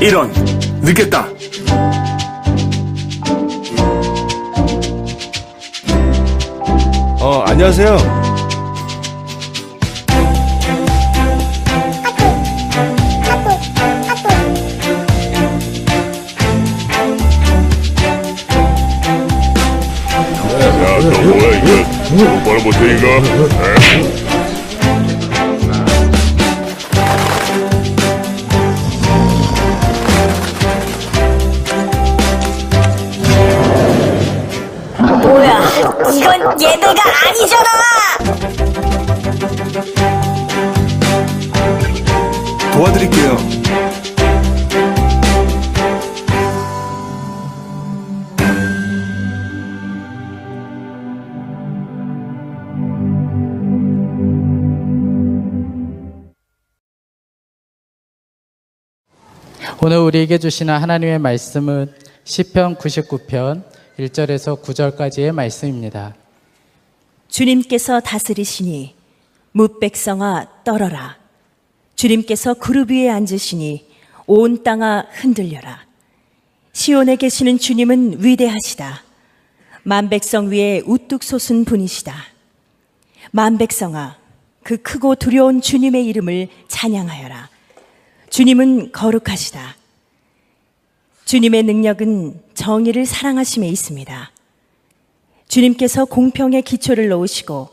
이런, 늦겠다. 안녕하세요. 야, 너 뭐야 이거? 똑바로 못해 이거? 뭐야, 이건 얘네가 아니잖아! 도와드릴게요. 오늘 우리에게 주시는 하나님의 말씀은 시편 99편 1절에서 9절까지의 말씀입니다. 주님께서 다스리시니 뭇백성아 떨어라. 주님께서 그룹 위에 앉으시니 온 땅아 흔들려라. 시온에 계시는 주님은 위대하시다. 만백성 위에 우뚝 솟은 분이시다. 만백성아, 그 크고 두려운 주님의 이름을 찬양하여라. 주님은 거룩하시다. 주님의 능력은 정의를 사랑하심에 있습니다. 주님께서 공평의 기초를 놓으시고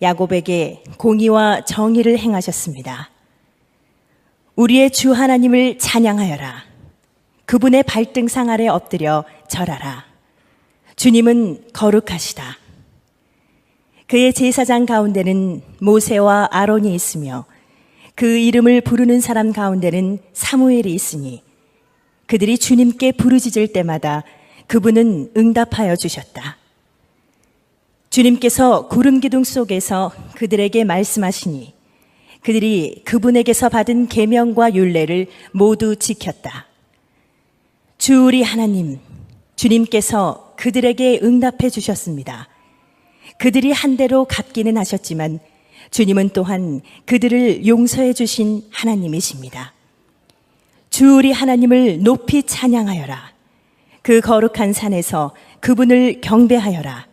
야곱에게 공의와 정의를 행하셨습니다. 우리의 주 하나님을 찬양하여라. 그분의 발등상 아래 엎드려 절하라. 주님은 거룩하시다. 그의 제사장 가운데는 모세와 아론이 있으며 그 이름을 부르는 사람 가운데는 사무엘이 있으니 그들이 주님께 부르짖을 때마다 그분은 응답하여 주셨다. 주님께서 구름 기둥 속에서 그들에게 말씀하시니 그들이 그분에게서 받은 계명과 율례를 모두 지켰다. 주 우리 하나님, 주님께서 그들에게 응답해 주셨습니다. 그들이 한 대로 갚기는 하셨지만 주님은 또한 그들을 용서해 주신 하나님이십니다. 주 우리 하나님을 높이 찬양하여라. 그 거룩한 산에서 그분을 경배하여라.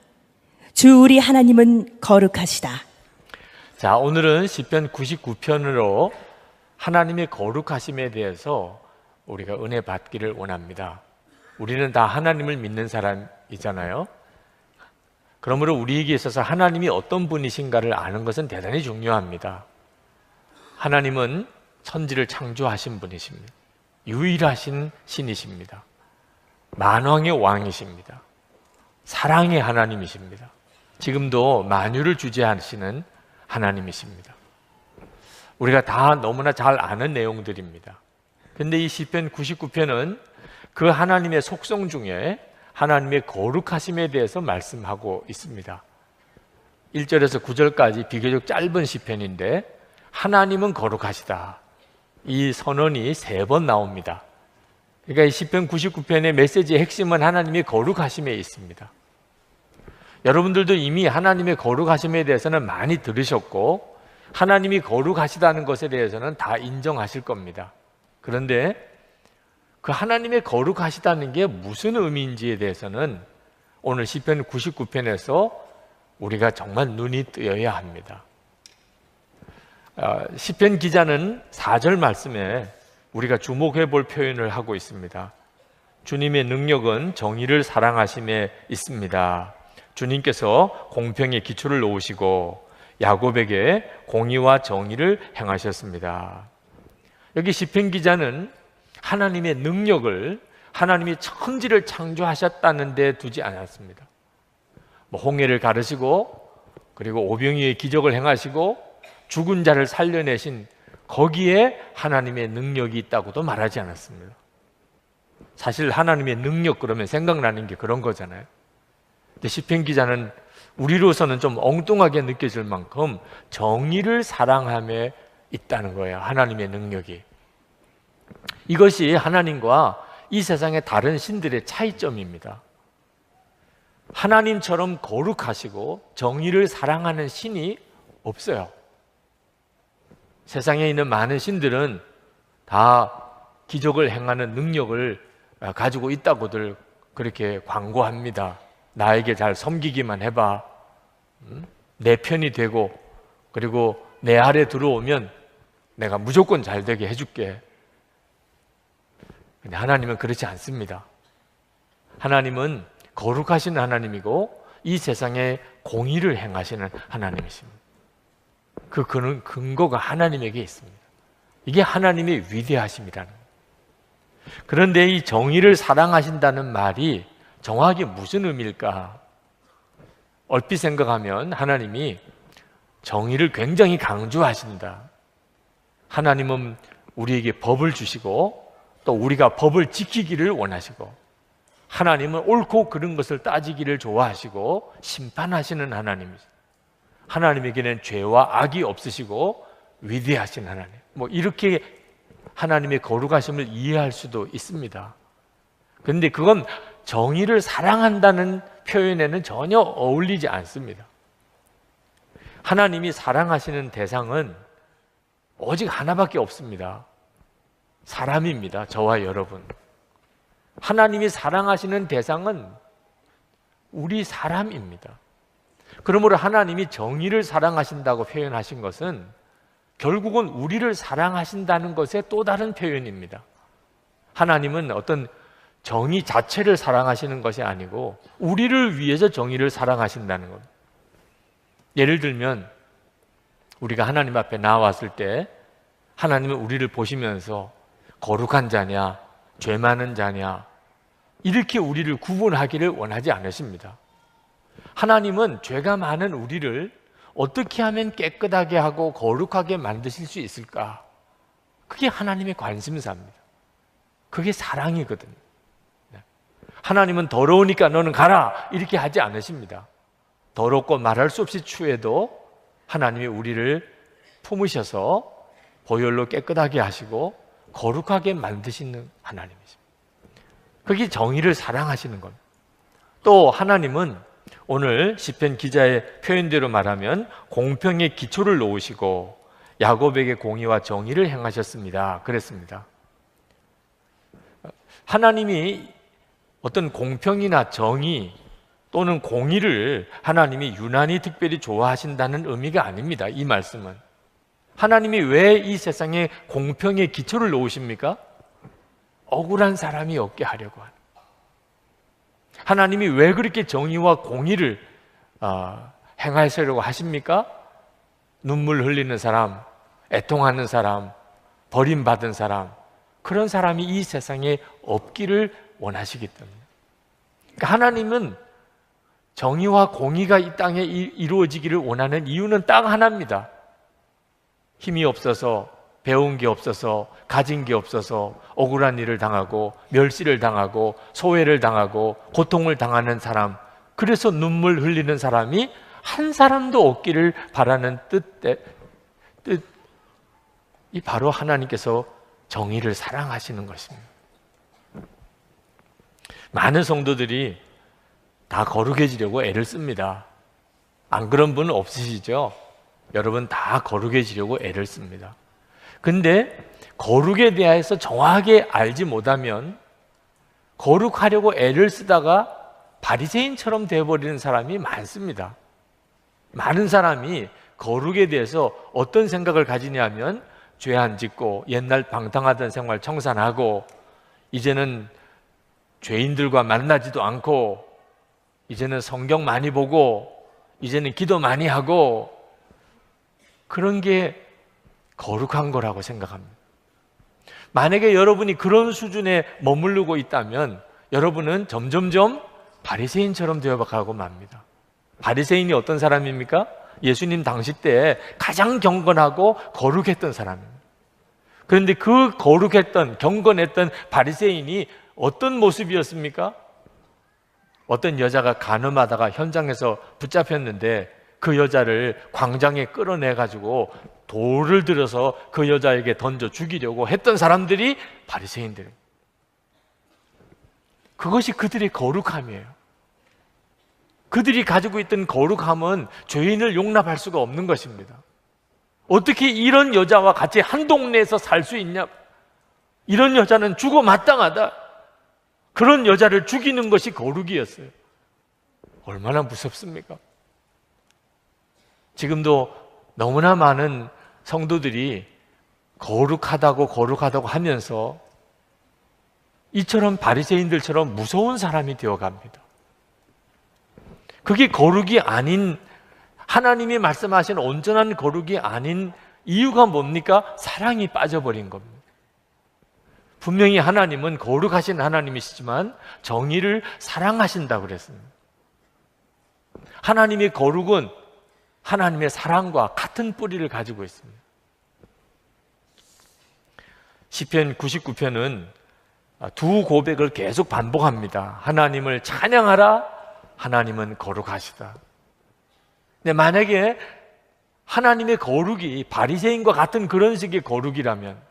주 우리 하나님은 거룩하시다. 자, 오늘은 시편 99편으로 하나님의 거룩하심에 대해서 우리가 은혜 받기를 원합니다. 우리는 다 하나님을 믿는 사람이잖아요. 그러므로 우리에게 있어서 하나님이 어떤 분이신가를 아는 것은 대단히 중요합니다. 하나님은 천지를 창조하신 분이십니다. 유일하신 신이십니다. 만왕의 왕이십니다. 사랑의 하나님이십니다. 지금도 만유를 주재하시는 하나님이십니다. 우리가 다 너무나 잘 아는 내용들입니다. 근데 이 시편 99편은 그 하나님의 속성 중에 하나님의 거룩하심에 대해서 말씀하고 있습니다. 1절에서 9절까지 비교적 짧은 시편인데 하나님은 거룩하시다. 이 선언이 3번 나옵니다. 그러니까 이 시편 99편의 메시지의 핵심은 하나님의 거룩하심에 있습니다. 여러분들도 이미 하나님의 거룩하심에 대해서는 많이 들으셨고 하나님이 거룩하시다는 것에 대해서는 다 인정하실 겁니다. 그런데 그 하나님의 거룩하시다는 게 무슨 의미인지에 대해서는 오늘 시편 99편에서 우리가 정말 눈이 뜨여야 합니다. 시편 기자는 4절 말씀에 우리가 주목해 볼 표현을 하고 있습니다. 주님의 능력은 정의를 사랑하심에 있습니다. 주님께서 공평의 기초를 놓으시고 야곱에게 공의와 정의를 행하셨습니다. 여기 시편 기자는 하나님의 능력을 하나님이 천지를 창조하셨다는 데 두지 않았습니다. 홍해를 가르시고 그리고 오병이의 기적을 행하시고 죽은 자를 살려내신 거기에 하나님의 능력이 있다고도 말하지 않았습니다. 사실 하나님의 능력 그러면 생각나는 게 그런 거잖아요. 근데 시편 기자는 우리로서는 좀 엉뚱하게 느껴질 만큼 정의를 사랑함에 있다는 거예요. 하나님의 능력이. 이것이 하나님과 이 세상의 다른 신들의 차이점입니다. 하나님처럼 거룩하시고 정의를 사랑하는 신이 없어요. 세상에 있는 많은 신들은 다 기적을 행하는 능력을 가지고 있다고들 그렇게 광고합니다. 나에게 잘 섬기기만 해봐. 내 편이 되고 그리고 내 아래 들어오면 내가 무조건 잘 되게 해줄게. 근데 하나님은 그렇지 않습니다. 하나님은 거룩하신 하나님이고 이 세상에 공의를 행하시는 하나님이십니다. 그 근거가 하나님에게 있습니다. 이게 하나님의 위대하심이라는 거예요. 그런데 이 정의를 사랑하신다는 말이 정확히 무슨 의미일까? 얼핏 생각하면 하나님이 정의를 굉장히 강조하신다. 하나님은 우리에게 법을 주시고 또 우리가 법을 지키기를 원하시고 하나님은 옳고 그른 것을 따지기를 좋아하시고 심판하시는 하나님이죠. 하나님에게는 죄와 악이 없으시고 위대하신 하나님. 이렇게 하나님의 거룩하심을 이해할 수도 있습니다. 그런데 그건 정의를 사랑한다는 표현에는 전혀 어울리지 않습니다. 하나님이 사랑하시는 대상은 오직 하나밖에 없습니다. 사람입니다. 저와 여러분. 하나님이 사랑하시는 대상은 우리 사람입니다. 그러므로 하나님이 정의를 사랑하신다고 표현하신 것은 결국은 우리를 사랑하신다는 것의 또 다른 표현입니다. 하나님은 어떤 정의 자체를 사랑하시는 것이 아니고 우리를 위해서 정의를 사랑하신다는 겁니다. 예를 들면 우리가 하나님 앞에 나왔을 때 하나님은 우리를 보시면서 거룩한 자냐, 죄 많은 자냐 이렇게 우리를 구분하기를 원하지 않으십니다. 하나님은 죄가 많은 우리를 어떻게 하면 깨끗하게 하고 거룩하게 만드실 수 있을까? 그게 하나님의 관심사입니다. 그게 사랑이거든요. 하나님은 더러우니까 너는 가라 이렇게 하지 않으십니다. 더럽고 말할 수 없이 추해도 하나님이 우리를 품으셔서 보혈로 깨끗하게 하시고 거룩하게 만드시는 하나님이십니다. 그게 정의를 사랑하시는 겁니다. 또 하나님은 오늘 시편 기자의 표현대로 말하면 공평의 기초를 놓으시고 야곱에게 공의와 정의를 행하셨습니다. 그랬습니다. 하나님이 어떤 공평이나 정의 또는 공의를 하나님이 유난히 특별히 좋아하신다는 의미가 아닙니다. 이 말씀은 하나님이 왜 이 세상에 공평의 기초를 놓으십니까? 억울한 사람이 없게 하려고 하는. 하나님이 왜 그렇게 정의와 공의를 행하시려고 하십니까? 눈물 흘리는 사람, 애통하는 사람, 버림받은 사람, 그런 사람이 이 세상에 없기를 원하시기 때문에. 그러니까 하나님은 정의와 공의가 이 땅에 이루어지기를 원하는 이유는 딱 하나입니다. 힘이 없어서, 배운 게 없어서, 가진 게 없어서 억울한 일을 당하고 멸시를 당하고 소외를 당하고 고통을 당하는 사람, 그래서 눈물 흘리는 사람이 한 사람도 없기를 바라는 뜻이 바로 하나님께서 정의를 사랑하시는 것입니다. 많은 성도들이 다 거룩해지려고 애를 씁니다. 안 그런 분은 없으시죠? 여러분 다 거룩해지려고 애를 씁니다. 근데 거룩에 대해서 정확하게 알지 못하면 거룩하려고 애를 쓰다가 바리새인처럼 되어버리는 사람이 많습니다. 많은 사람이 거룩에 대해서 어떤 생각을 가지냐면 죄 안 짓고 옛날 방탕하던 생활 청산하고 이제는 죄인들과 만나지도 않고 이제는 성경 많이 보고 이제는 기도 많이 하고 그런 게 거룩한 거라고 생각합니다. 만약에 여러분이 그런 수준에 머무르고 있다면 여러분은 점점점 바리새인처럼 되어가고 맙니다. 바리새인이 어떤 사람입니까? 예수님 당시 때 가장 경건하고 거룩했던 사람입니다. 그런데 그 거룩했던 경건했던 바리새인이 어떤 모습이었습니까? 어떤 여자가 간음하다가 현장에서 붙잡혔는데 그 여자를 광장에 끌어내가지고 돌을 들어서 그 여자에게 던져 죽이려고 했던 사람들이 바리새인들입니다. 그것이 그들의 거룩함이에요. 그들이 가지고 있던 거룩함은 죄인을 용납할 수가 없는 것입니다. 어떻게 이런 여자와 같이 한 동네에서 살 수 있냐? 이런 여자는 죽어 마땅하다. 그런 여자를 죽이는 것이 거룩이었어요. 얼마나 무섭습니까? 지금도 너무나 많은 성도들이 거룩하다고 하면서 이처럼 바리새인들처럼 무서운 사람이 되어갑니다. 그게 거룩이 아닌, 하나님이 말씀하신 온전한 거룩이 아닌 이유가 뭡니까? 사랑이 빠져버린 겁니다. 분명히 하나님은 거룩하신 하나님이시지만 정의를 사랑하신다고 그랬습니다. 하나님의 거룩은 하나님의 사랑과 같은 뿌리를 가지고 있습니다. 시편 99편은 두 고백을 계속 반복합니다. 하나님을 찬양하라, 하나님은 거룩하시다. 근데 만약에 하나님의 거룩이 바리새인과 같은 그런 식의 거룩이라면,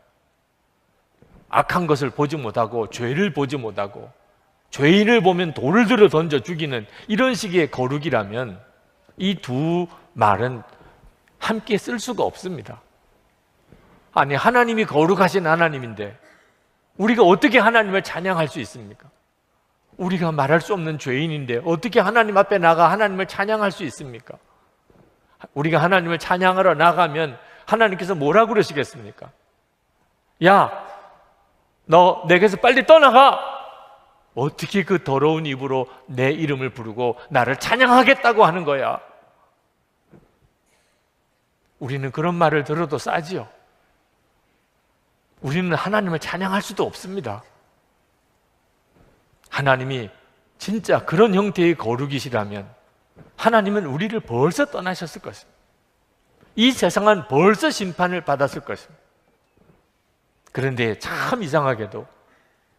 악한 것을 보지 못하고 죄를 보지 못하고 죄인을 보면 돌을 들어 던져 죽이는 이런 식의 거룩이라면 이 두 말은 함께 쓸 수가 없습니다. 아니, 하나님이 거룩하신 하나님인데 우리가 어떻게 하나님을 찬양할 수 있습니까? 우리가 말할 수 없는 죄인인데 어떻게 하나님 앞에 나가 하나님을 찬양할 수 있습니까? 우리가 하나님을 찬양하러 나가면 하나님께서 뭐라고 그러시겠습니까? 야, 너 내게서 빨리 떠나가! 어떻게 그 더러운 입으로 내 이름을 부르고 나를 찬양하겠다고 하는 거야? 우리는 그런 말을 들어도 싸지요. 우리는 하나님을 찬양할 수도 없습니다. 하나님이 진짜 그런 형태의 거룩이시라면 하나님은 우리를 벌써 떠나셨을 것입니다. 이 세상은 벌써 심판을 받았을 것입니다. 그런데 참 이상하게도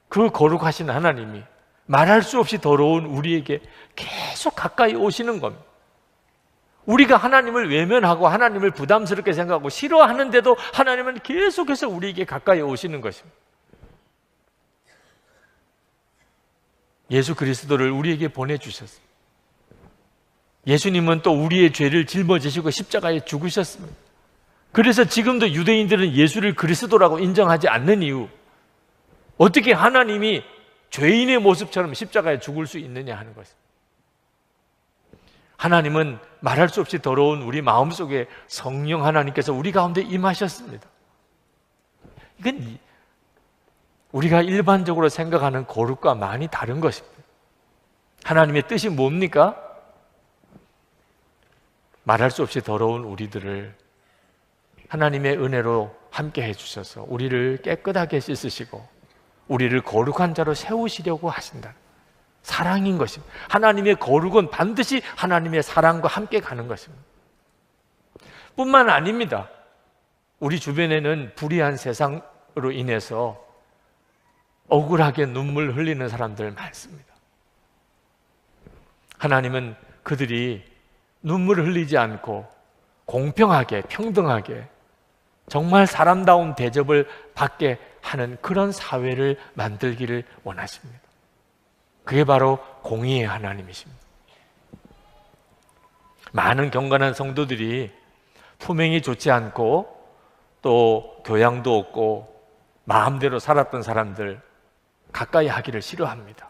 그 거룩하신 하나님이 말할 수 없이 더러운 우리에게 계속 가까이 오시는 겁니다. 우리가 하나님을 외면하고 하나님을 부담스럽게 생각하고 싫어하는데도 하나님은 계속해서 우리에게 가까이 오시는 것입니다. 예수 그리스도를 우리에게 보내주셨습니다. 예수님은 또 우리의 죄를 짊어지시고 십자가에 죽으셨습니다. 그래서 지금도 유대인들은 예수를 그리스도라고 인정하지 않는 이유, 어떻게 하나님이 죄인의 모습처럼 십자가에 죽을 수 있느냐 하는 것입니다. 하나님은 말할 수 없이 더러운 우리 마음속에 성령 하나님께서 우리 가운데 임하셨습니다. 이건 우리가 일반적으로 생각하는 거룩과 많이 다른 것입니다. 하나님의 뜻이 뭡니까? 말할 수 없이 더러운 우리들을 하나님의 은혜로 함께 해주셔서 우리를 깨끗하게 씻으시고 우리를 거룩한 자로 세우시려고 하신다. 사랑인 것입니다. 하나님의 거룩은 반드시 하나님의 사랑과 함께 가는 것입니다. 뿐만 아닙니다. 우리 주변에는 불의한 세상으로 인해서 억울하게 눈물 흘리는 사람들 많습니다. 하나님은 그들이 눈물을 흘리지 않고 공평하게 평등하게 정말 사람다운 대접을 받게 하는 그런 사회를 만들기를 원하십니다. 그게 바로 공의의 하나님이십니다. 많은 경건한 성도들이 품행이 좋지 않고 또 교양도 없고 마음대로 살았던 사람들 가까이 하기를 싫어합니다.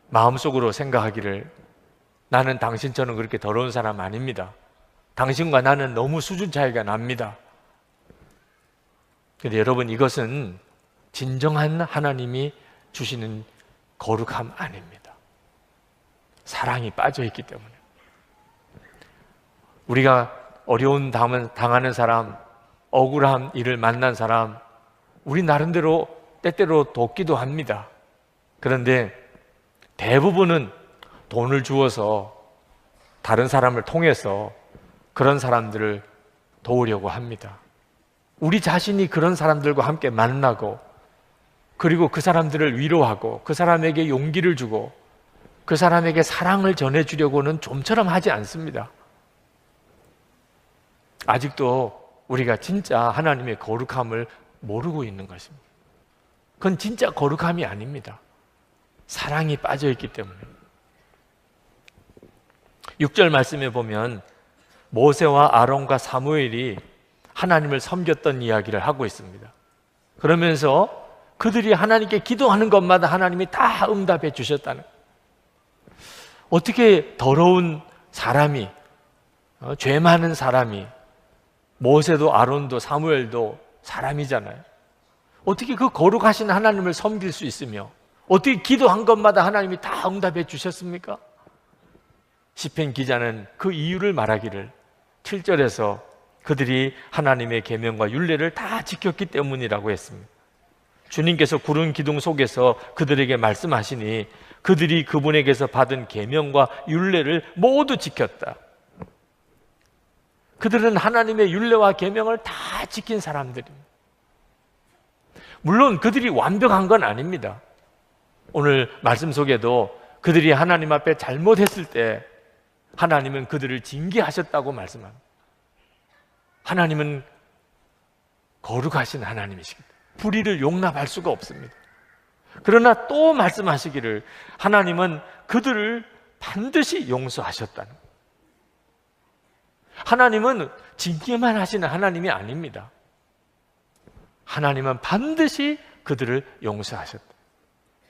마음속으로 생각하기를 나는 당신처럼 그렇게 더러운 사람 아닙니다. 당신과 나는 너무 수준 차이가 납니다. 그런데 여러분, 이것은 진정한 하나님이 주시는 거룩함 아닙니다. 사랑이 빠져있기 때문에. 우리가 어려운 당하는 사람, 억울한 일을 만난 사람, 우리 나름대로 때때로 돕기도 합니다. 그런데 대부분은 돈을 주어서 다른 사람을 통해서 그런 사람들을 도우려고 합니다. 우리 자신이 그런 사람들과 함께 만나고 그리고 그 사람들을 위로하고 그 사람에게 용기를 주고 그 사람에게 사랑을 전해주려고는 좀처럼 하지 않습니다. 아직도 우리가 진짜 하나님의 거룩함을 모르고 있는 것입니다. 그건 진짜 거룩함이 아닙니다. 사랑이 빠져있기 때문에. 6절 말씀에 보면 모세와 아론과 사무엘이 하나님을 섬겼던 이야기를 하고 있습니다. 그러면서 그들이 하나님께 기도하는 것마다 하나님이 다 응답해 주셨다는 거예요. 어떻게 더러운 사람이, 죄 많은 사람이, 모세도 아론도 사무엘도 사람이잖아요. 어떻게 그 거룩하신 하나님을 섬길 수 있으며 어떻게 기도한 것마다 하나님이 다 응답해 주셨습니까? 시편 기자는 그 이유를 말하기를 7절에서 그들이 하나님의 계명과 율례를 다 지켰기 때문이라고 했습니다. 주님께서 구름 기둥 속에서 그들에게 말씀하시니 그들이 그분에게서 받은 계명과 율례를 모두 지켰다. 그들은 하나님의 율례와 계명을 다 지킨 사람들입니다. 물론 그들이 완벽한 건 아닙니다. 오늘 말씀 속에도 그들이 하나님 앞에 잘못했을 때 하나님은 그들을 징계하셨다고 말씀합니다. 하나님은 거룩하신 하나님이시기 때문에 불의를 용납할 수가 없습니다. 그러나 또 말씀하시기를 하나님은 그들을 반드시 용서하셨다는 거예요. 하나님은 징계만 하시는 하나님이 아닙니다. 하나님은 반드시 그들을 용서하셨다.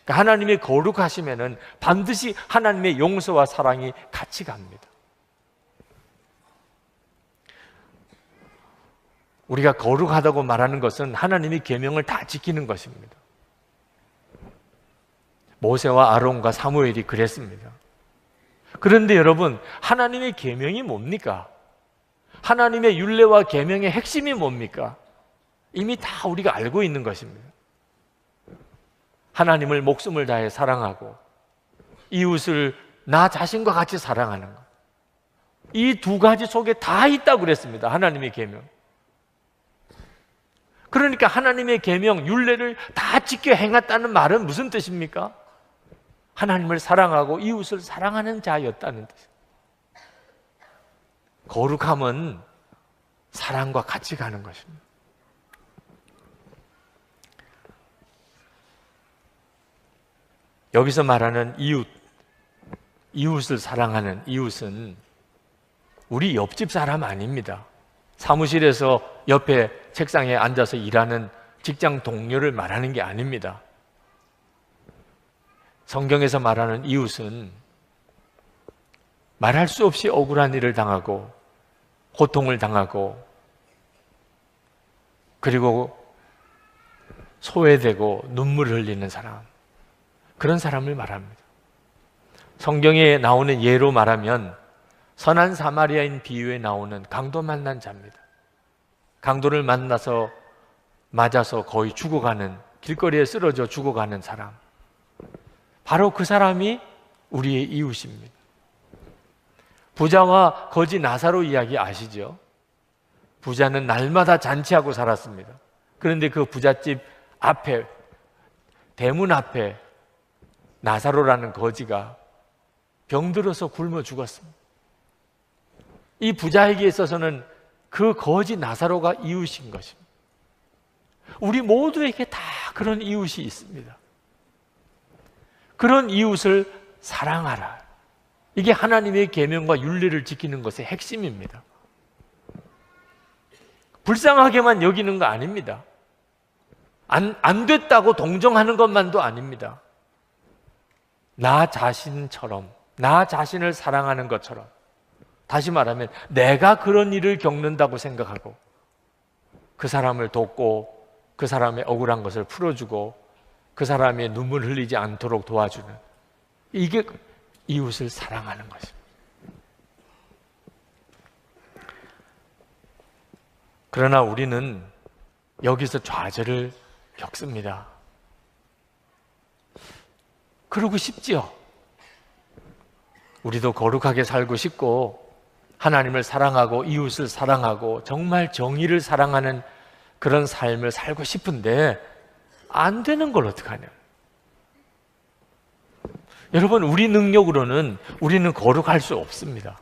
그러니까 하나님의 거룩하심에는 반드시 하나님의 용서와 사랑이 같이 갑니다. 우리가 거룩하다고 말하는 것은 하나님의 계명을 다 지키는 것입니다. 모세와 아론과 사무엘이 그랬습니다. 그런데 여러분, 하나님의 계명이 뭡니까? 하나님의 율례와 계명의 핵심이 뭡니까? 이미 다 우리가 알고 있는 것입니다. 하나님을 목숨을 다해 사랑하고 이웃을 나 자신과 같이 사랑하는 것. 이 두 가지 속에 다 있다고 그랬습니다. 하나님의 계명. 그러니까 하나님의 계명, 율례를 다 지켜 행했다는 말은 무슨 뜻입니까? 하나님을 사랑하고 이웃을 사랑하는 자였다는 뜻입니다. 거룩함은 사랑과 같이 가는 것입니다. 여기서 말하는 이웃을 사랑하는 이웃은 우리 옆집 사람 아닙니다. 사무실에서 옆에 책상에 앉아서 일하는 직장 동료를 말하는 게 아닙니다. 성경에서 말하는 이웃은 말할 수 없이 억울한 일을 당하고 고통을 당하고 그리고 소외되고 눈물을 흘리는 사람, 그런 사람을 말합니다. 성경에 나오는 예로 말하면 선한 사마리아인 비유에 나오는 강도 만난 자입니다. 강도를 맞아서 거의 죽어가는, 길거리에 쓰러져 죽어가는 사람, 바로 그 사람이 우리의 이웃입니다. 부자와 거지 나사로 이야기 아시죠? 부자는 날마다 잔치하고 살았습니다. 그런데 그 부잣집 앞에, 대문 앞에 나사로라는 거지가 병들어서 굶어 죽었습니다. 이 부자에게 있어서는 그 거지 나사로가 이웃인 것입니다. 우리 모두에게 다 그런 이웃이 있습니다. 그런 이웃을 사랑하라. 이게 하나님의 계명과 율례를 지키는 것의 핵심입니다. 불쌍하게만 여기는 거 아닙니다. 안 됐다고 동정하는 것만도 아닙니다. 나 자신처럼, 나 자신을 사랑하는 것처럼, 다시 말하면 내가 그런 일을 겪는다고 생각하고 그 사람을 돕고 그 사람의 억울한 것을 풀어주고 그 사람의 눈물 흘리지 않도록 도와주는, 이게 이웃을 사랑하는 것입니다. 그러나 우리는 여기서 좌절을 겪습니다. 그러고 싶지요. 우리도 거룩하게 살고 싶고 하나님을 사랑하고 이웃을 사랑하고 정말 정의를 사랑하는 그런 삶을 살고 싶은데 안 되는 걸 어떡하냐. 여러분, 우리 능력으로는 우리는 거룩할 수 없습니다.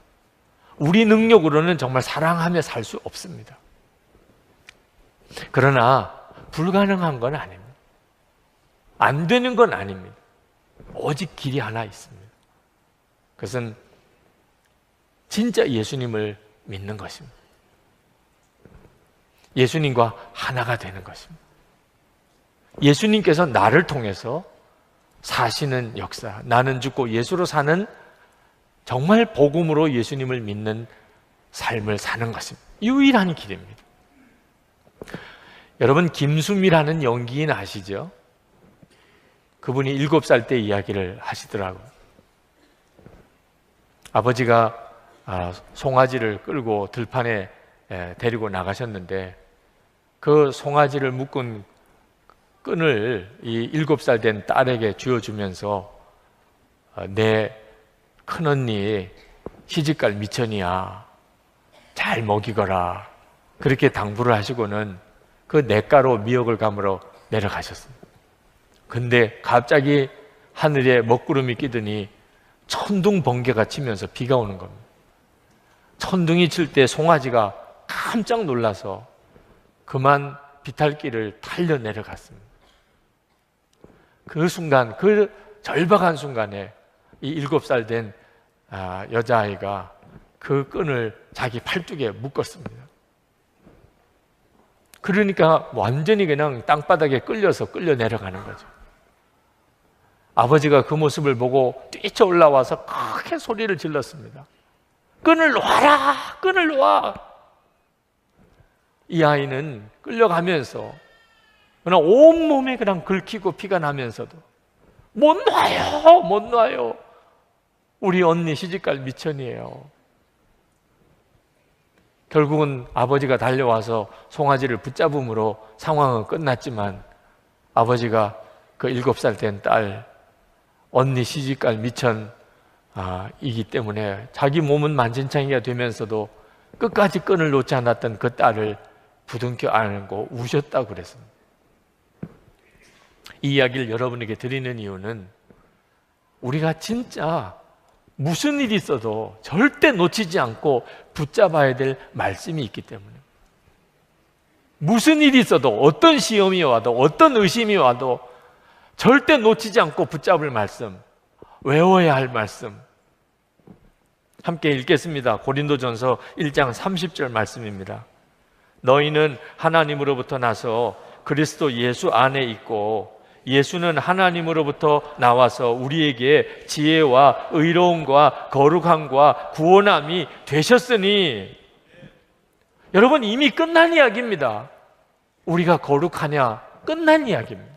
우리 능력으로는 정말 사랑하며 살 수 없습니다. 그러나 불가능한 건 아닙니다. 안 되는 건 아닙니다. 오직 길이 하나 있습니다. 그것은 진짜 예수님을 믿는 것입니다. 예수님과 하나가 되는 것입니다. 예수님께서 나를 통해서 사시는 역사, 나는 죽고 예수로 사는 정말 복음으로 예수님을 믿는 삶을 사는 것입니다. 유일한 길입니다. 여러분, 김수미라는 연기인 아시죠? 그분이 7살 때 이야기를 하시더라고요. 아버지가 송아지를 끌고 들판에 데리고 나가셨는데 그 송아지를 묶은 끈을 이 7살 된 딸에게 쥐어주면서 내 큰언니 시집갈 미천이야, 잘 먹이거라, 그렇게 당부를 하시고는 그 냇가로 미역을 감으러 내려가셨습니다. 근데 갑자기 하늘에 먹구름이 끼더니 천둥 번개가 치면서 비가 오는 겁니다. 천둥이 칠 때 송아지가 깜짝 놀라서 그만 비탈길을 달려 내려갔습니다. 그 순간, 그 절박한 순간에 이 7살 된 여자아이가 그 끈을 자기 팔뚝에 묶었습니다. 그러니까 완전히 그냥 땅바닥에 끌려서 끌려 내려가는 거죠. 아버지가 그 모습을 보고 뛰쳐 올라와서 크게 소리를 질렀습니다. 끈을 놓아라! 끈을 놓아! 이 아이는 끌려가면서 그냥 온몸에 그냥 긁히고 피가 나면서도 못 놔요! 못 놔요! 우리 언니 시집갈 미천이에요. 결국은 아버지가 달려와서 송아지를 붙잡음으로 상황은 끝났지만 아버지가 그 7살 된 딸 언니 시집갈 미천 이기 때문에 자기 몸은 만신창이가 되면서도 끝까지 끈을 놓지 않았던 그 딸을 부둥켜 안고 우셨다고 그랬습니다. 이 이야기를 여러분에게 드리는 이유는 우리가 진짜 무슨 일이 있어도 절대 놓치지 않고 붙잡아야 될 말씀이 있기 때문에, 무슨 일이 있어도 어떤 시험이 와도 어떤 의심이 와도 절대 놓치지 않고 붙잡을 말씀, 외워야 할 말씀, 함께 읽겠습니다. 고린도전서 1장 30절 말씀입니다. 너희는 하나님으로부터 나서 그리스도 예수 안에 있고 예수는 하나님으로부터 나와서 우리에게 지혜와 의로움과 거룩함과 구원함이 되셨으니, 여러분, 이미 끝난 이야기입니다. 우리가 거룩하냐? 끝난 이야기입니다.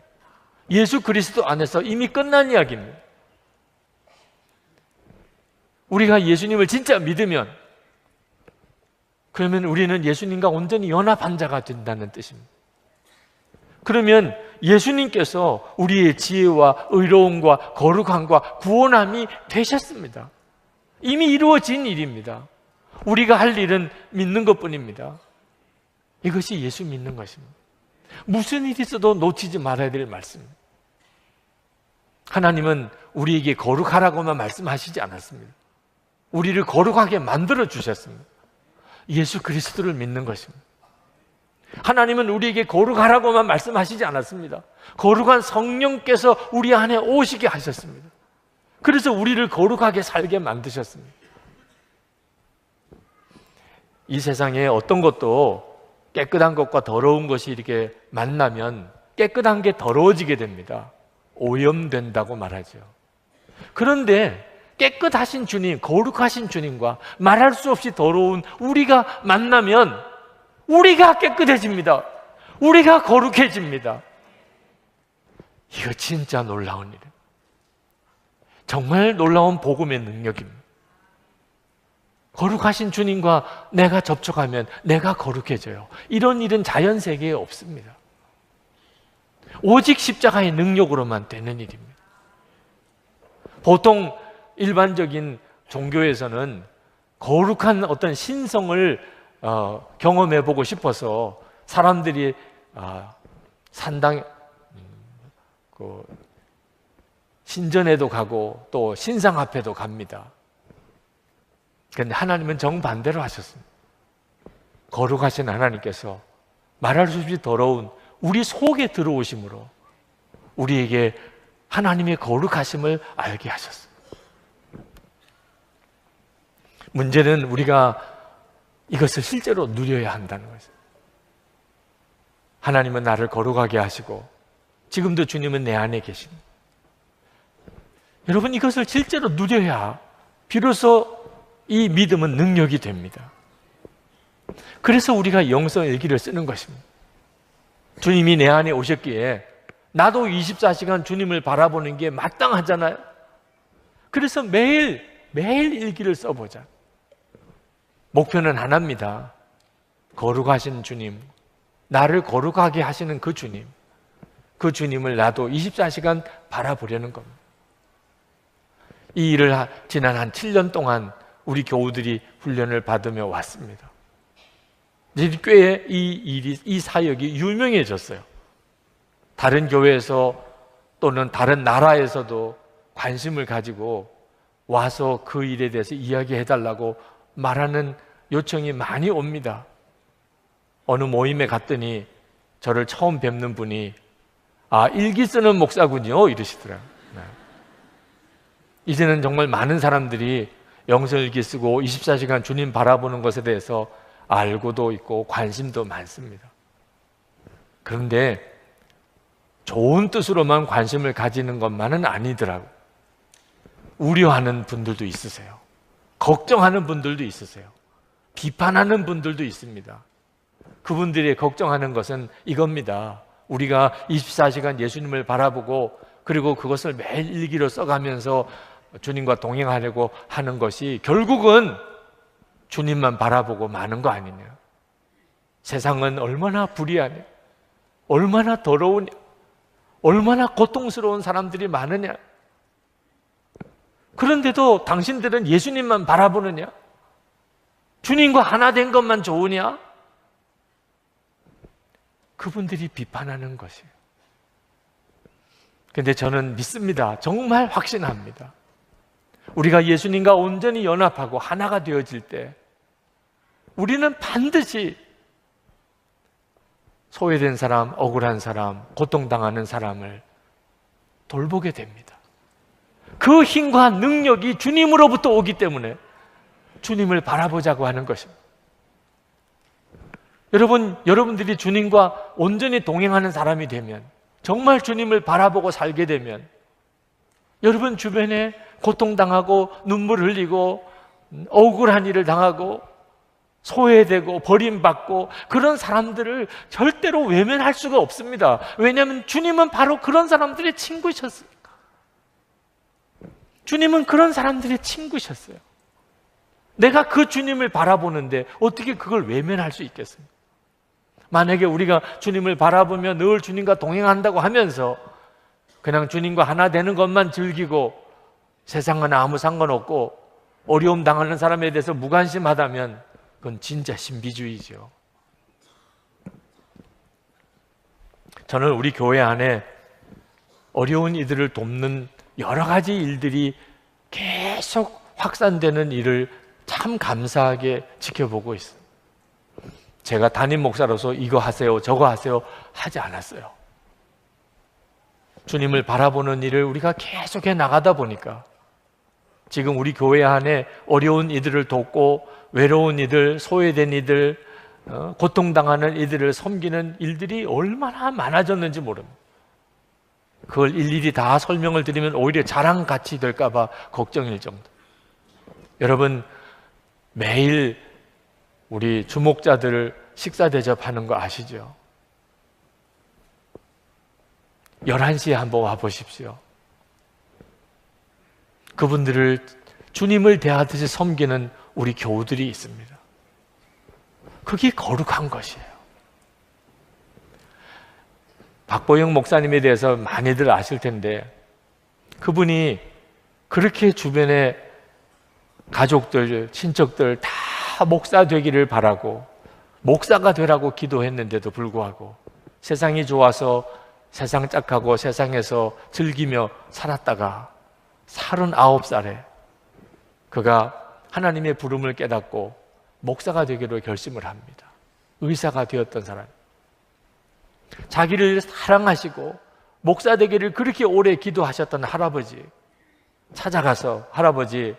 예수 그리스도 안에서 이미 끝난 이야기입니다. 우리가 예수님을 진짜 믿으면, 그러면 우리는 예수님과 온전히 연합한 자가 된다는 뜻입니다. 그러면 예수님께서 우리의 지혜와 의로움과 거룩함과 구원함이 되셨습니다. 이미 이루어진 일입니다. 우리가 할 일은 믿는 것뿐입니다. 이것이 예수 믿는 것입니다. 무슨 일이 있어도 놓치지 말아야 될 말씀입니다. 하나님은 우리에게 거룩하라고만 말씀하시지 않았습니다. 우리를 거룩하게 만들어 주셨습니다. 예수 그리스도를 믿는 것입니다. 하나님은 우리에게 거룩하라고만 말씀하시지 않았습니다. 거룩한 성령께서 우리 안에 오시게 하셨습니다. 그래서 우리를 거룩하게 살게 만드셨습니다. 이 세상에 어떤 것도 깨끗한 것과 더러운 것이 이렇게 만나면 깨끗한 게 더러워지게 됩니다. 오염된다고 말하죠. 그런데 깨끗하신 주님, 거룩하신 주님과 말할 수 없이 더러운 우리가 만나면 우리가 깨끗해집니다. 우리가 거룩해집니다. 이거 진짜 놀라운 일이에요. 정말 놀라운 복음의 능력입니다. 거룩하신 주님과 내가 접촉하면 내가 거룩해져요. 이런 일은 자연 세계에 없습니다. 오직 십자가의 능력으로만 되는 일입니다. 보통 일반적인 종교에서는 거룩한 어떤 신성을 경험해보고 싶어서 사람들이 산당, 신전에도 가고 또 신상 앞에도 갑니다. 그런데 하나님은 정반대로 하셨습니다. 거룩하신 하나님께서 말할 수 없이 더러운 우리 속에 들어오심으로 우리에게 하나님의 거룩하심을 알게 하셨습니다. 문제는 우리가 이것을 실제로 누려야 한다는 것입니다. 하나님은 나를 거룩하게 하시고 지금도 주님은 내 안에 계십니다. 여러분, 이것을 실제로 누려야 비로소 이 믿음은 능력이 됩니다. 그래서 우리가 영성 일기를 쓰는 것입니다. 주님이 내 안에 오셨기에 나도 24시간 주님을 바라보는 게 마땅하잖아요. 그래서 매일 일기를 써보자. 목표는 하나입니다. 거룩하신 주님, 나를 거룩하게 하시는 그 주님을 나도 24시간 바라보려는 겁니다. 이 일을 지난 한 7년 동안 우리 교우들이 훈련을 받으며 왔습니다. 꽤 이 사역이 유명해졌어요. 다른 교회에서 또는 다른 나라에서도 관심을 가지고 와서 그 일에 대해서 이야기해달라고 말하는 요청이 많이 옵니다. 어느 모임에 갔더니 저를 처음 뵙는 분이 일기 쓰는 목사군요 이러시더라고요. 이제는 정말 많은 사람들이 영성일기 쓰고 24시간 주님 바라보는 것에 대해서 알고도 있고 관심도 많습니다. 그런데 좋은 뜻으로만 관심을 가지는 것만은 아니더라고요. 우려하는 분들도 있으세요. 걱정하는 분들도 있으세요. 비판하는 분들도 있습니다. 그분들이 걱정하는 것은 이겁니다. 우리가 24시간 예수님을 바라보고 그리고 그것을 매일 일기로 써가면서 주님과 동행하려고 하는 것이 결국은 주님만 바라보고 마는 거 아니냐. 세상은 얼마나 불의하냐, 얼마나 더러우냐, 얼마나 고통스러운 사람들이 많으냐. 그런데도 당신들은 예수님만 바라보느냐? 주님과 하나 된 것만 좋으냐? 그분들이 비판하는 것이에요. 근데 저는 믿습니다. 정말 확신합니다. 우리가 예수님과 온전히 연합하고 하나가 되어질 때 우리는 반드시 소외된 사람, 억울한 사람, 고통당하는 사람을 돌보게 됩니다. 그 힘과 능력이 주님으로부터 오기 때문에 주님을 바라보자고 하는 것입니다. 여러분들이 주님과 온전히 동행하는 사람이 되면, 정말 주님을 바라보고 살게 되면 여러분 주변에 고통당하고 눈물 흘리고 억울한 일을 당하고 소외되고 버림받고 그런 사람들을 절대로 외면할 수가 없습니다. 왜냐하면 주님은 바로 그런 사람들의 친구셨으니까. 주님은 그런 사람들의 친구셨어요. 내가 그 주님을 바라보는데 어떻게 그걸 외면할 수 있겠습니까? 만약에 우리가 주님을 바라보며 늘 주님과 동행한다고 하면서 그냥 주님과 하나 되는 것만 즐기고 세상은 아무 상관없고 어려움 당하는 사람에 대해서 무관심하다면 그건 진짜 신비주의죠. 저는 우리 교회 안에 어려운 이들을 돕는 여러 가지 일들이 계속 확산되는 일을 참 감사하게 지켜보고 있어요. 제가 담임 목사로서 이거 하세요, 저거 하세요 하지 않았어요. 주님을 바라보는 일을 우리가 계속해 나가다 보니까 지금 우리 교회 안에 어려운 이들을 돕고 외로운 이들, 소외된 이들, 고통당하는 이들을 섬기는 일들이 얼마나 많아졌는지 모릅니다. 그걸 일일이 다 설명을 드리면 오히려 자랑같이 될까 봐 걱정일 정도. 여러분, 매일 우리 주목자들 식사 대접하는 거 아시죠? 11시에 한번 와보십시오. 그분들을 주님을 대하듯이 섬기는 우리 교우들이 있습니다. 그게 거룩한 것이에요. 박보영 목사님에 대해서 많이들 아실 텐데 그분이 그렇게 주변에 가족들, 친척들 다 목사 되기를 바라고 목사가 되라고 기도했는데도 불구하고 세상이 좋아서 세상 짝하고 세상에서 즐기며 살았다가 39살에 그가 하나님의 부름을 깨닫고 목사가 되기로 결심을 합니다. 의사가 되었던 사람, 자기를 사랑하시고 목사 되기를 그렇게 오래 기도하셨던 할아버지 찾아가서 할아버지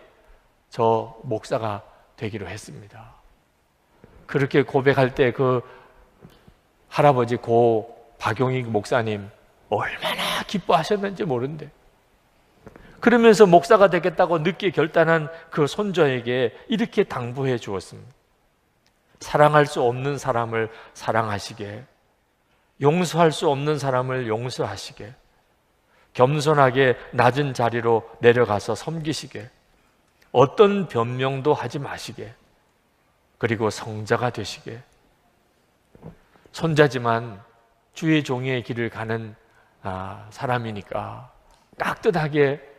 저 목사가 되기로 했습니다. 그렇게 고백할 때 그 할아버지 고 박용익 목사님 얼마나 기뻐하셨는지 모른대. 그러면서 목사가 되겠다고 늦게 결단한 그 손자에게 이렇게 당부해 주었습니다. 사랑할 수 없는 사람을 사랑하시게, 용서할 수 없는 사람을 용서하시게, 겸손하게 낮은 자리로 내려가서 섬기시게, 어떤 변명도 하지 마시게, 그리고 성자가 되시게. 손자지만 주의 종의 길을 가는 사람이니까 깍듯하게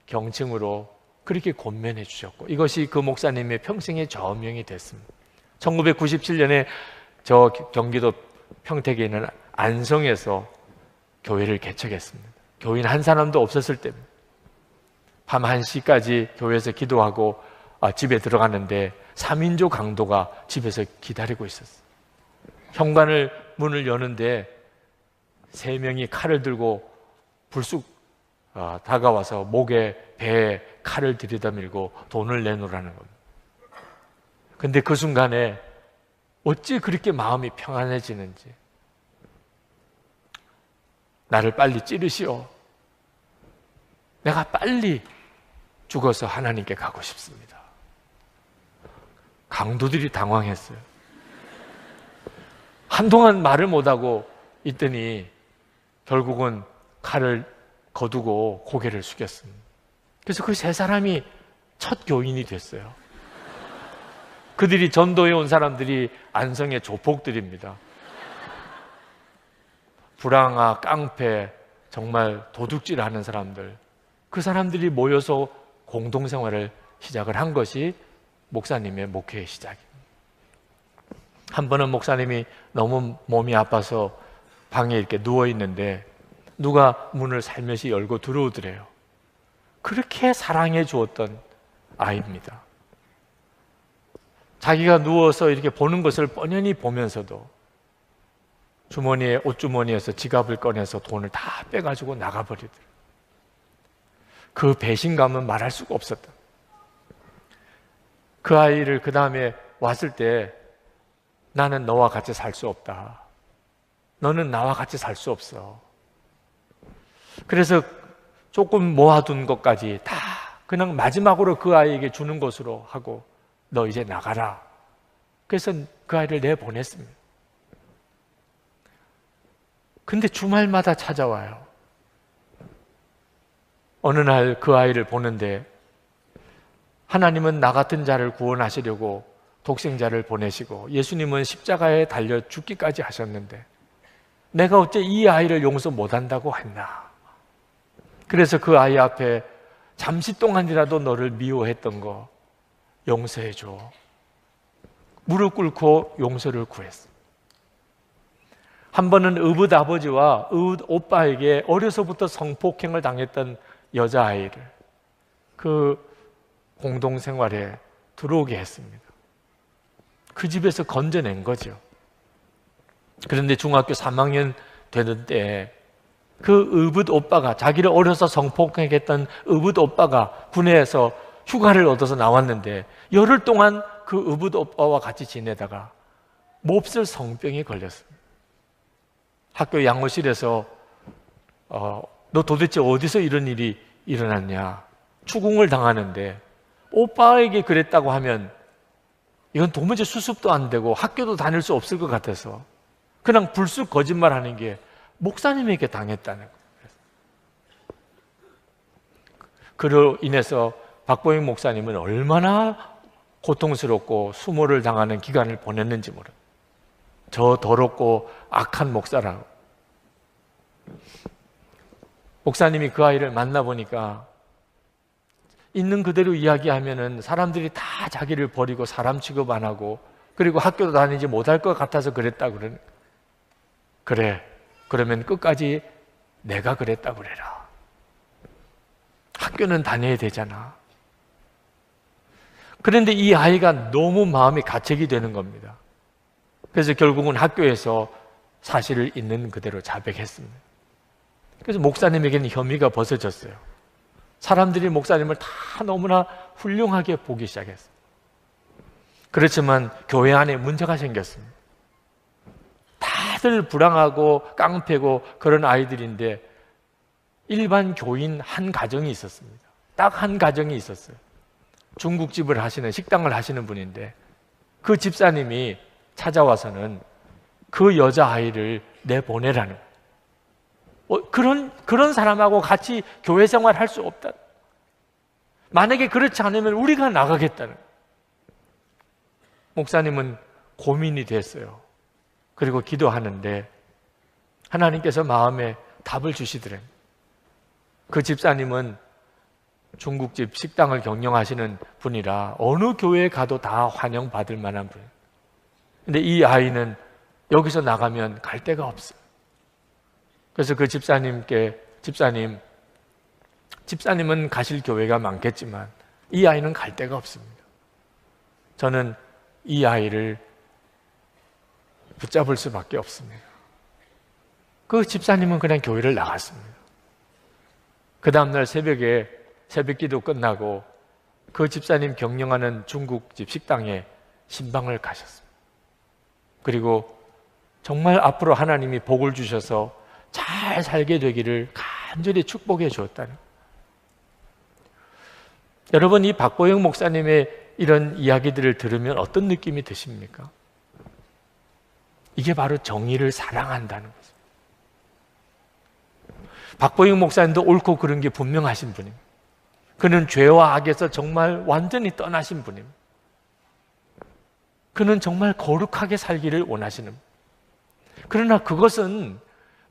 경칭으로 그렇게 권면해 주셨고, 이것이 그 목사님의 평생의 저명이 됐습니다. 1997년에 저 경기도 평택에 있는 안성에서 교회를 개척했습니다. 교인 한 사람도 없었을 때입니다. 밤 1시까지 교회에서 기도하고 집에 들어갔는데 3인조 강도가 집에서 기다리고 있었어요. 현관을 문을 여는데 3명이 칼을 들고 불쑥 다가와서 목에 배에 칼을 들이다밀고 돈을 내놓으라는 겁니다. 근데 그 순간에 어찌 그렇게 마음이 평안해지는지, 나를 빨리 찌르시오. 내가 빨리 죽어서 하나님께 가고 싶습니다. 강도들이 당황했어요. 한동안 말을 못하고 있더니 결국은 칼을 거두고 고개를 숙였습니다. 그래서 그 3사람이 첫 교인이 됐어요. 그들이 전도해 온 사람들이 안성의 조폭들입니다. 불황아, 깡패, 정말 도둑질하는 사람들, 그 사람들이 모여서 공동생활을 시작을 한 것이 목사님의 목회의 시작입니다. 한 번은 목사님이 너무 몸이 아파서 방에 이렇게 누워있는데 누가 문을 살며시 열고 들어오더래요. 그렇게 사랑해 주었던 아이입니다. 자기가 누워서 이렇게 보는 것을 뻔히 보면서도 주머니에, 옷주머니에서 지갑을 꺼내서 돈을 다 빼가지고 나가버리더래요. 그 배신감은 말할 수가 없었다. 그 아이를 그 다음에 왔을 때 나는 너와 같이 살 수 없다. 너는 나와 같이 살 수 없어. 그래서 조금 모아둔 것까지 다 그냥 마지막으로 그 아이에게 주는 것으로 하고 너 이제 나가라. 그래서 그 아이를 내보냈습니다. 근데 주말마다 찾아와요. 어느 날 그 아이를 보는데 하나님은 나 같은 자를 구원하시려고 독생자를 보내시고 예수님은 십자가에 달려 죽기까지 하셨는데 내가 어째 이 아이를 용서 못한다고 했나. 그래서 그 아이 앞에 잠시 동안이라도 너를 미워했던 거 용서해줘. 무릎 꿇고 용서를 구했어. 한 번은 의붓 아버지와 의붓 오빠에게 어려서부터 성폭행을 당했던 여자아이를 그 공동생활에 들어오게 했습니다. 그 집에서 건져낸 거죠. 그런데 중학교 3학년 되는 때 그 의붓 오빠가, 자기를 어려서 성폭행했던 의붓 오빠가 군에서 휴가를 얻어서 나왔는데 열흘 동안 그 의붓 오빠와 같이 지내다가 몹쓸 성병에 걸렸습니다. 학교 양호실에서 너 도대체 어디서 이런 일이 일어났냐, 추궁을 당하는데 오빠에게 그랬다고 하면 이건 도무지 수습도 안 되고 학교도 다닐 수 없을 것 같아서 그냥 불쑥 거짓말하는 게 목사님에게 당했다는 거예요. 그로 인해서 박보영 목사님은 얼마나 고통스럽고 수모를 당하는 기간을 보냈는지 모릅니다. 저 더럽고 악한 목사라고. 목사님이 그 아이를 만나보니까 있는 그대로 이야기하면은 사람들이 다 자기를 버리고 사람 취급 안 하고 그리고 학교도 다니지 못할 것 같아서 그랬다고 그러는 거예요. 그래, 그러면 끝까지 내가 그랬다고 그래라. 학교는 다녀야 되잖아. 그런데 이 아이가 너무 마음이 가책이 되는 겁니다. 그래서 결국은 학교에서 사실을 있는 그대로 자백했습니다. 그래서 목사님에게는 혐의가 벗어졌어요. 사람들이 목사님을 다 너무나 훌륭하게 보기 시작했어요. 그렇지만 교회 안에 문제가 생겼습니다. 다 다들 불황하고 깡패고 그런 아이들인데 일반 교인 한 가정이 있었습니다. 딱 한 가정이 있었어요. 중국집을 하시는, 식당을 하시는 분인데 그 집사님이 찾아와서는 그 여자아이를 내보내라는 그런 사람하고 같이 교회 생활 할 수 없다. 만약에 그렇지 않으면 우리가 나가겠다는. 목사님은 고민이 됐어요. 그리고 기도하는데 하나님께서 마음에 답을 주시더래요. 그 집사님은 중국집 식당을 경영하시는 분이라 어느 교회에 가도 다 환영받을 만한 분이에요. 근데 이 아이는 여기서 나가면 갈 데가 없어요. 그래서 그 집사님은 가실 교회가 많겠지만 이 아이는 갈 데가 없습니다. 저는 이 아이를 붙잡을 수밖에 없습니다. 그 집사님은 그냥 교회를 나갔습니다. 그 다음날 새벽에 새벽기도 끝나고 그 집사님 경영하는 중국집 식당에 신방을 가셨습니다. 그리고 정말 앞으로 하나님이 복을 주셔서 잘 살게 되기를 간절히 축복해 주었다는. 여러분, 이 박보영 목사님의 이런 이야기들을 들으면 어떤 느낌이 드십니까? 이게 바로 정의를 사랑한다는 거죠. 박보영 목사님도 옳고 그른 게 분명하신 분입니다. 그는 죄와 악에서 정말 완전히 떠나신 분입니다. 그는 정말 거룩하게 살기를 원하시는 분. 그러나 그것은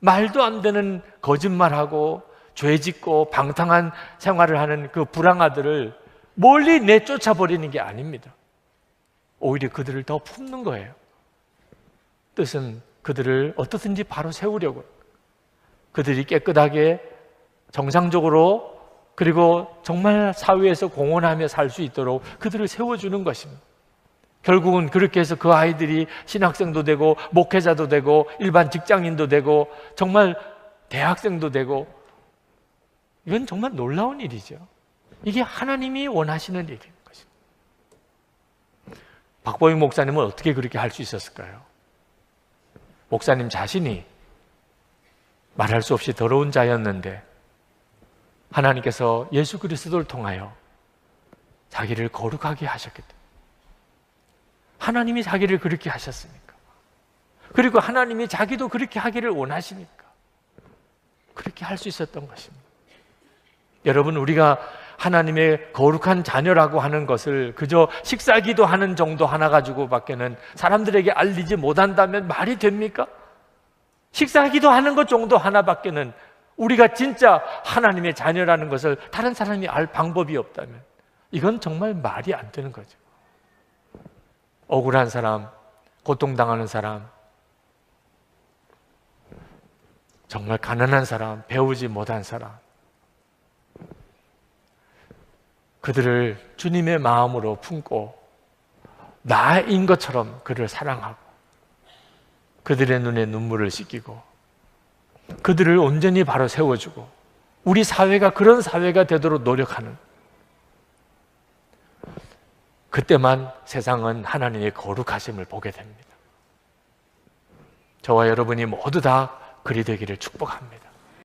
말도 안 되는 거짓말하고 죄짓고 방탕한 생활을 하는 그 불황아들을 멀리 내쫓아 버리는 게 아닙니다. 오히려 그들을 더 품는 거예요. 뜻은 그들을 어떻든지 바로 세우려고, 그들이 깨끗하게 정상적으로 그리고 정말 사회에서 공헌하며 살 수 있도록 그들을 세워주는 것입니다. 결국은 그렇게 해서 그 아이들이 신학생도 되고 목회자도 되고 일반 직장인도 되고 정말 대학생도 되고, 이건 정말 놀라운 일이죠. 이게 하나님이 원하시는 일인 것입니다. 박보영 목사님은 어떻게 그렇게 할 수 있었을까요? 목사님 자신이 말할 수 없이 더러운 자였는데 하나님께서 예수 그리스도를 통하여 자기를 거룩하게 하셨기 때문에. 하나님이 자기를 그렇게 하셨으니까. 그리고 하나님이 자기도 그렇게 하기를 원하시니까 그렇게 할 수 있었던 것입니다. 여러분, 우리가 하나님의 거룩한 자녀라고 하는 것을 그저 식사기도 하는 정도 하나 가지고 밖에는 사람들에게 알리지 못한다면 말이 됩니까? 식사기도 하는 것 정도 하나밖에는 우리가 진짜 하나님의 자녀라는 것을 다른 사람이 알 방법이 없다면 이건 정말 말이 안 되는 거죠. 억울한 사람, 고통당하는 사람, 정말 가난한 사람, 배우지 못한 사람, 그들을 주님의 마음으로 품고 나인 것처럼 그를 사랑하고 그들의 눈에 눈물을 씻기고 그들을 온전히 바로 세워주고 우리 사회가 그런 사회가 되도록 노력하는, 그때만 세상은 하나님의 거룩하심을 보게 됩니다. 저와 여러분이 모두 다 그리 되기를 축복합니다.